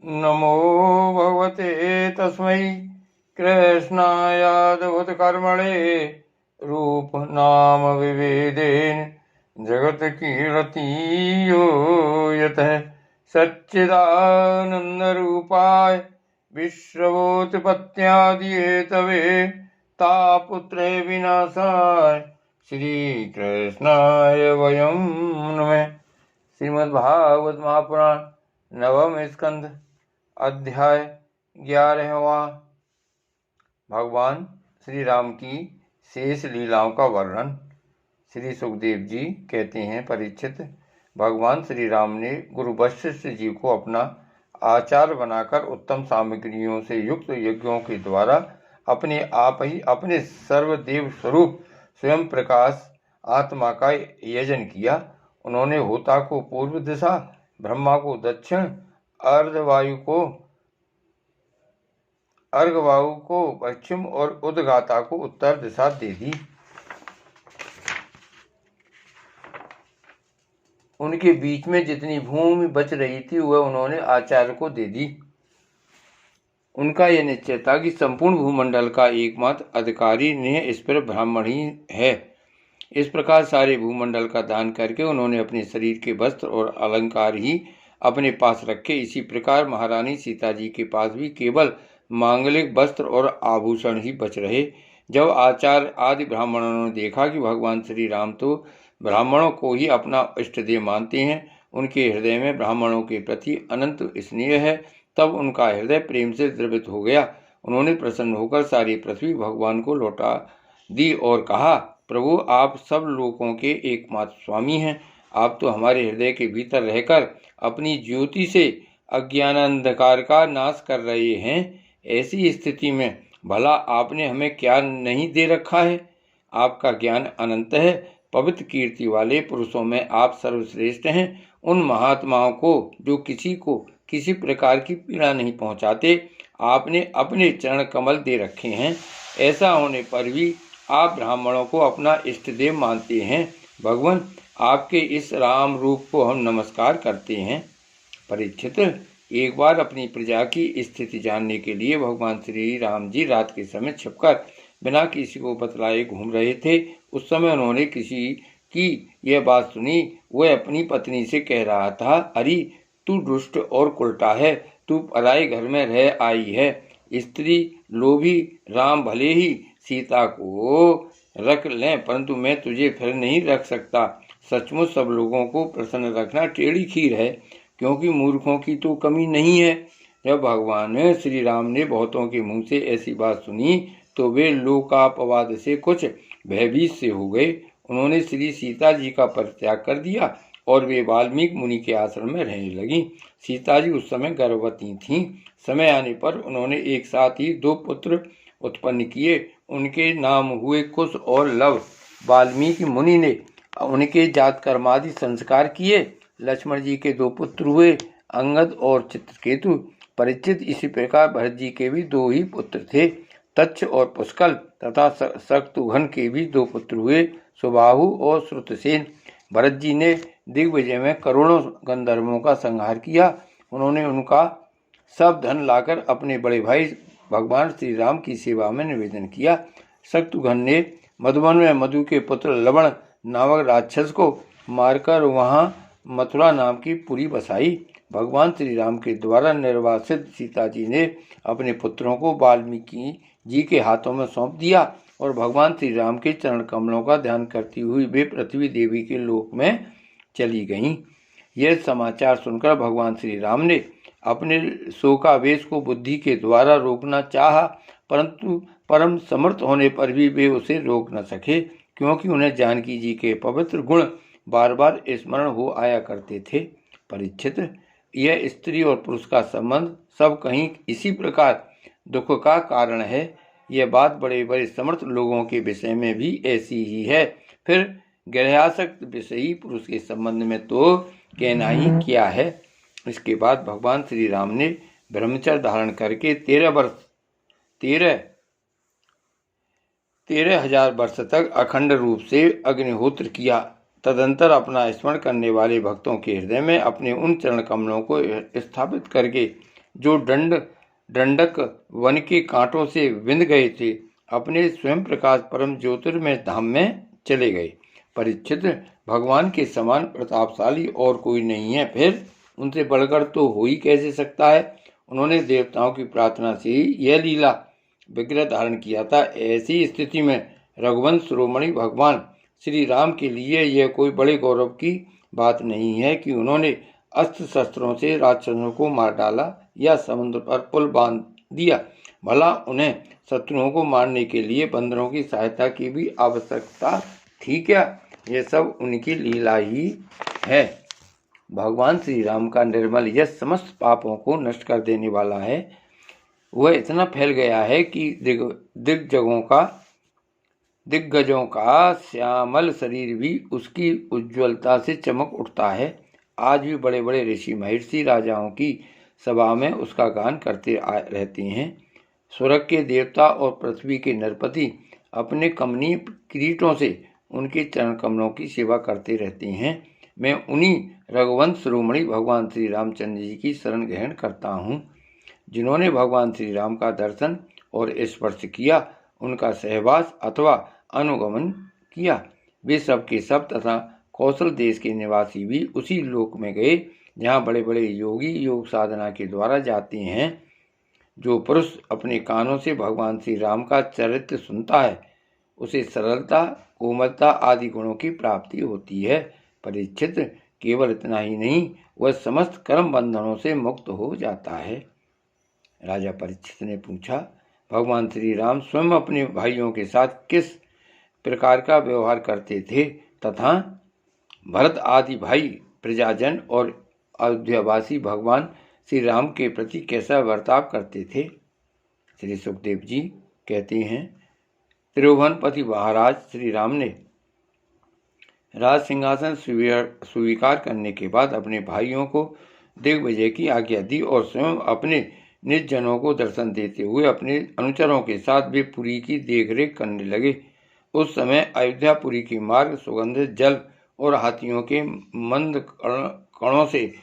नमो भगवते तस्मै कृष्णायादभूतकर्मणे रूप नाम विभेदेन जगत कीर्तियो यतः सच्चिदानन्दरूपाय विश्वोत्पत्त्यादिहेतवे तापुत्रे विनाशाय श्रीकृष्णाय वयं नमः। श्रीमद्भागवत महापुराण नवम स्कंध अध्याय 11वां। भगवान श्री राम की शेष लीलाओं का वर्णन। श्री सुखदेव जी कहते हैं, परीक्षित, भगवान श्री राम ने गुरु वशिष्ठ जी को अपना आचार्य बनाकर उत्तम सामग्रियों से युक्त यज्ञों के द्वारा अपने आप ही अपने सर्वदेव स्वरूप स्वयं प्रकाश आत्मा का यजन किया। उन्होंने होता को पूर्व दिशा, ब्रह्मा को दक्षिण, अर्धवायु को पश्चिम और उद्गाता को उत्तर दिशा दे दी। उनके बीच में जितनी भूमि बच रही थी वह उन्होंने आचार्य को दे दी। उनका यह निश्चय था कि संपूर्ण भूमंडल का एकमात्र अधिकारी निःस्पृह ब्राह्मण ही है। इस प्रकार सारे भूमंडल का दान करके उन्होंने अपने शरीर के वस्त्र और अलंकार ही अपने पास रखे। इसी प्रकार महारानी सीता जी के पास भी केवल मांगलिक वस्त्र और आभूषण ही बच रहे। जब आचार्य आदि ब्राह्मणों ने देखा कि भगवान श्री राम तो ब्राह्मणों को ही अपना इष्टदेव मानते हैं, उनके हृदय में ब्राह्मणों के प्रति अनंत स्नेह है, तब उनका हृदय प्रेम से द्रवित हो गया। उन्होंने प्रसन्न होकर सारी पृथ्वी भगवान को लौटा दी और कहा, प्रभु, आप सब लोगों के एकमात्र स्वामी हैं। आप तो हमारे हृदय के भीतर रहकर अपनी ज्योति से अज्ञान अंधकार का नाश कर रहे हैं। ऐसी स्थिति में भला आपने हमें क्या नहीं दे रखा है? आपका ज्ञान अनंत है। पवित्र कीर्ति वाले पुरुषों में आप सर्वश्रेष्ठ हैं। उन महात्माओं को जो किसी को किसी प्रकार की पीड़ा नहीं पहुंचाते, आपने अपने चरण कमल दे रखे हैं। ऐसा होने पर भी आप ब्राह्मणों को अपना इष्टदेव मानते हैं। भगवान, आपके इस राम रूप को हम नमस्कार करते हैं। परीक्षित, एक बार अपनी प्रजा की स्थिति जानने के लिए भगवान श्री राम जी रात के समय छिपकर बिना किसी को बतलाए घूम रहे थे। उस समय उन्होंने किसी की यह बात सुनी। वह अपनी पत्नी से कह रहा था, अरे तू दुष्ट और कुलटा है, तू पराए घर में रह आई है। स्त्री लोभी राम भले ही सीता को रख लें, परंतु मैं तुझे फिर नहीं रख सकता। सचमुच सब लोगों को प्रसन्न रखना टेढ़ी खीर है, क्योंकि मूर्खों की तो कमी नहीं है। जब भगवान श्री राम ने बहुतों के मुंह से ऐसी बात सुनी तो वे लोकापवाद से कुछ भयभीत से हो गए। उन्होंने श्री सीता जी का परित्याग कर दिया और वे वाल्मीकि मुनि के आश्रम में रहने लगी। सीता जी उस समय गर्भवती थीं। समय आने पर उन्होंने एक साथ ही 2 पुत्र उत्पन्न किए। उनके नाम हुए कुश और लव। वाल्मीकि मुनि ने उनके जात कर्मादि संस्कार किए। लक्ष्मण जी के 2 पुत्र हुए, अंगद और चित्रकेतु। परीक्षित, इसी प्रकार भरत जी के भी 2 ही पुत्र थे, तच्छ और पुष्कल। तथा शत्रुघ्न के भी 2 पुत्र हुए, सुबाहु और श्रुतसेन। भरत जी ने दिग्विजय में करोड़ों गंधर्वों का संहार किया। उन्होंने उनका सब धन लाकर अपने बड़े भाई भगवान श्री राम की सेवा में निवेदन किया। शत्रुघ्न ने मधुबन में मधु के पुत्र लवण नामक राक्षस को मारकर वहां मथुरा नाम की पुरी बसाई। भगवान श्री राम के द्वारा निर्वासित सीता जी ने अपने पुत्रों को वाल्मीकि जी के हाथों में सौंप दिया और भगवान श्री राम के चरण कमलों का ध्यान करती हुई वे पृथ्वी देवी के लोक में चली गईं। यह समाचार सुनकर भगवान श्री राम ने अपने शोकावेश को बुद्धि के द्वारा रोकना चाहा, परंतु परम समर्थ होने पर भी वे उसे रोक न सके, क्योंकि उन्हें जानकी जी के पवित्र गुण बार बार स्मरण हो आया करते थे। परीक्षित, यह स्त्री और पुरुष का संबंध सब कहीं इसी प्रकार दुख का कारण है। यह बात बड़े बड़े समर्थ लोगों के विषय में भी ऐसी ही है। फिर ग्रहासक्त विषयी पुरुष के संबंध में तो कहना ही क्या है। इसके बाद भगवान श्री राम ने ब्रह्मचर्य धारण करके 13,000 वर्ष तक अखंड रूप से अग्निहोत्र किया। तदंतर अपना स्मरण करने वाले भक्तों के हृदय में अपने उन चरण कमलों को स्थापित करके जो दंडक वन के कांटों से विंध गए थे, अपने स्वयं प्रकाश परम ज्योतिर्मय धाम में चले गए। परीक्षित, भगवान के समान प्रतापशाली और कोई नहीं है, फिर उनसे बढ़कर तो हो ही कैसे सकता है। उन्होंने देवताओं की प्रार्थना से ही यह लीला विग्रह धारण किया था। ऐसी स्थिति में रघुवंश शिरोमणि भगवान श्री राम के लिए यह कोई बड़े गौरव की बात नहीं है कि उन्होंने अस्त्र शस्त्रों से राक्षसों को मार डाला या समुद्र पर पुल बांध दिया। भला उन्हें शत्रुओं को मारने के लिए बंदरों की सहायता की भी आवश्यकता थी क्या? यह सब उनकी लीला ही है। भगवान श्री राम का निर्मल यश समस्त पापों को नष्ट कर देने वाला है। वह इतना फैल गया है कि दिग्गजों का श्यामल शरीर भी उसकी उज्ज्वलता से चमक उठता है। आज भी बड़े बड़े ऋषि महर्षि राजाओं की सभा में उसका गान करते रहते हैं। स्वर्ग के देवता और पृथ्वी के नरपति अपने कमनीय किरीटों से उनके चरण कमलों की सेवा करते रहते हैं। मैं उन्हीं रघुवंश शिरोमणि भगवान श्री रामचंद्र जी की शरण ग्रहण करता हूँ, जिन्होंने भगवान श्री राम का दर्शन और स्पर्श किया, उनका सहवास अथवा अनुगमन किया। वे सब के सब तथा कौशल देश के निवासी भी उसी लोक में गए जहाँ बड़े बड़े योगी योग साधना के द्वारा जाते हैं। जो पुरुष अपने कानों से भगवान श्री राम का चरित्र सुनता है, उसे सरलता, कोमलता आदि गुणों की प्राप्ति होती है। परीक्षित, केवल इतना ही नहीं, वह समस्त कर्म बंधनों से मुक्त हो जाता है। राजा परीक्षित ने पूछा, भगवान श्री राम स्वयं अपने भाइयों के साथ किस प्रकार का व्यवहार करते थे तथा भरत आदि भाई प्रजाजन और अयोध्यावासी भगवान श्री राम के प्रति कैसा बर्ताव करते थे? श्री सुखदेव जी कहते हैं, त्रिभुवनपति महाराज श्री राम ने राज सिंहासन स्वीकार करने के बाद अपने भाइयों को दिग्विजय की आज्ञा दी और स्वयं अपने निज जनों को दर्शन देते हुए अपने अनुचरों के साथ वे पुरी की देखरेख करने लगे। उस समय अयोध्यापुरी के मार्ग सुगंधित जल और हाथियों के मंद कणों से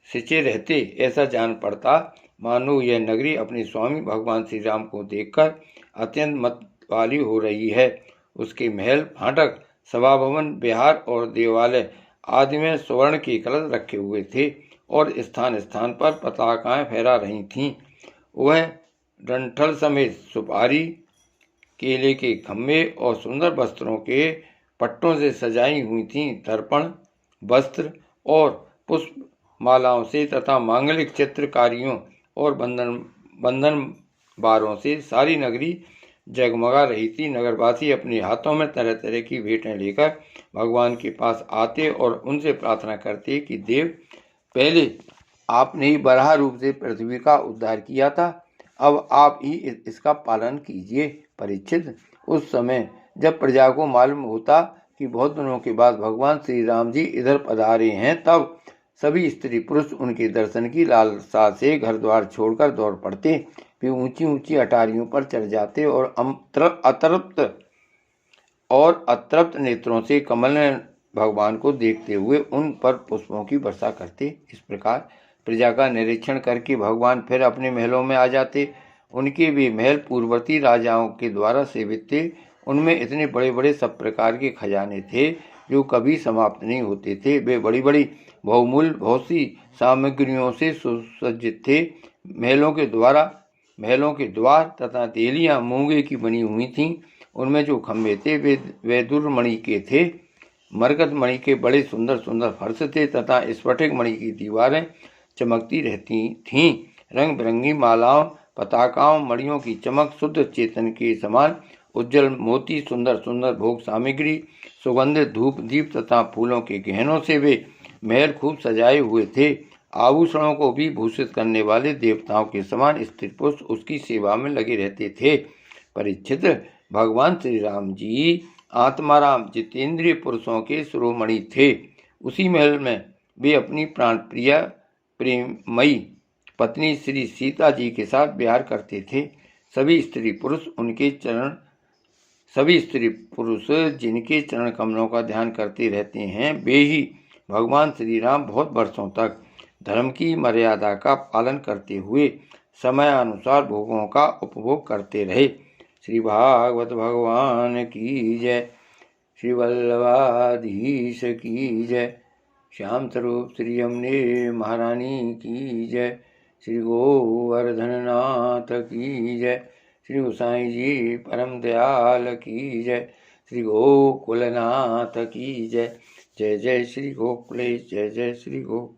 सिंचे रहते। ऐसा जान पड़ता मानो यह नगरी अपने स्वामी भगवान श्री राम को देखकर अत्यंत मतवाली हो रही है। उसके महल, फाटक, सभा भवन, विहार और देवालय आदि में स्वर्ण के कलश रखे हुए थे और स्थान स्थान पर पताकाएं फहरा रही थीं। वह डंठल समेत सुपारी, केले के खम्भे और सुंदर वस्त्रों के पट्टों से सजाई हुई थीं। दर्पण, वस्त्र और पुष्प मालाओं से तथा मांगलिक चित्रकारियों और बंधन बारों से सारी नगरी जगमगा रही थी। नगरवासी अपने हाथों में तरह तरह की भेंटें लेकर भगवान के पास आते और उनसे प्रार्थना करते कि देव, पहले आपने ही बराह रूप से पृथ्वी का उद्धार किया था, अब आप ही इसका पालन कीजिए। परीक्षित, उस समय जब प्रजा को मालूम होता कि बहुत दिनों के बाद भगवान श्री राम जी इधर पधारे हैं, तब सभी स्त्री पुरुष उनके दर्शन की लालसा से घर द्वार छोड़कर दौड़ पड़ते। वे ऊंची ऊंची अटारियों पर चढ़ जाते और अतृप्त नेत्रों से कमल भगवान को देखते हुए उन पर पुष्पों की वर्षा करते। इस प्रकार प्रजा का निरीक्षण करके भगवान फिर अपने महलों में आ जाते। उनके वे महल पूर्ववर्ती राजाओं के द्वारा सेवित थे। उनमें इतने बड़े बड़े सब प्रकार के खजाने थे जो कभी समाप्त नहीं होते थे। वे बड़ी बड़ी बहुमूल्य बहुत सी सामग्रियों से सुसज्जित थे। महलों के द्वार तथा देहलियां मूंगे की बनी हुई थीं। उनमें जो खंभे थे वे वैदुर मणि के थे। मरकत मणि के बड़े सुंदर सुंदर फर्श थे तथा स्फटिक मणि की दीवारें चमकती रहती थीं। रंग बिरंगी मालाओं, पताकाओं, मणियों की चमक, शुद्ध चेतन के समान उज्जवल मोती, सुंदर सुंदर भोग सामग्री, सुगंधित धूप दीप तथा फूलों के गहनों से वे महल खूब सजाए हुए थे। आभूषणों को भी भूषित करने वाले देवताओं के समान स्त्री पुरुष उसकी सेवा में लगे रहते थे। परीक्षित, भगवान श्री राम जी आत्माराम जितेंद्रिय पुरुषों के शिरोमणि थे। उसी महल में वे अपनी प्राणप्रिय प्रेममयी पत्नी श्री सीता जी के साथ विहार करते थे। सभी स्त्री पुरुष जिनके चरण कमलों का ध्यान करते रहते हैं, वे ही भगवान श्री राम बहुत वर्षों तक धर्म की मर्यादा का पालन करते हुए समय अनुसार भोगों का उपभोग करते रहे। श्री भागवत भगवान की जय। श्री वल्लभाधीश की जय। श्याम स्वरूप श्री यमुने महारानी की जय। श्री गोवर्धननाथ की जय। श्री गोसाई जी परम दयाल की जय। श्री गोकुलनाथ की जय। जय जय श्री गोकुलेश, जय जय श्री गोकुल।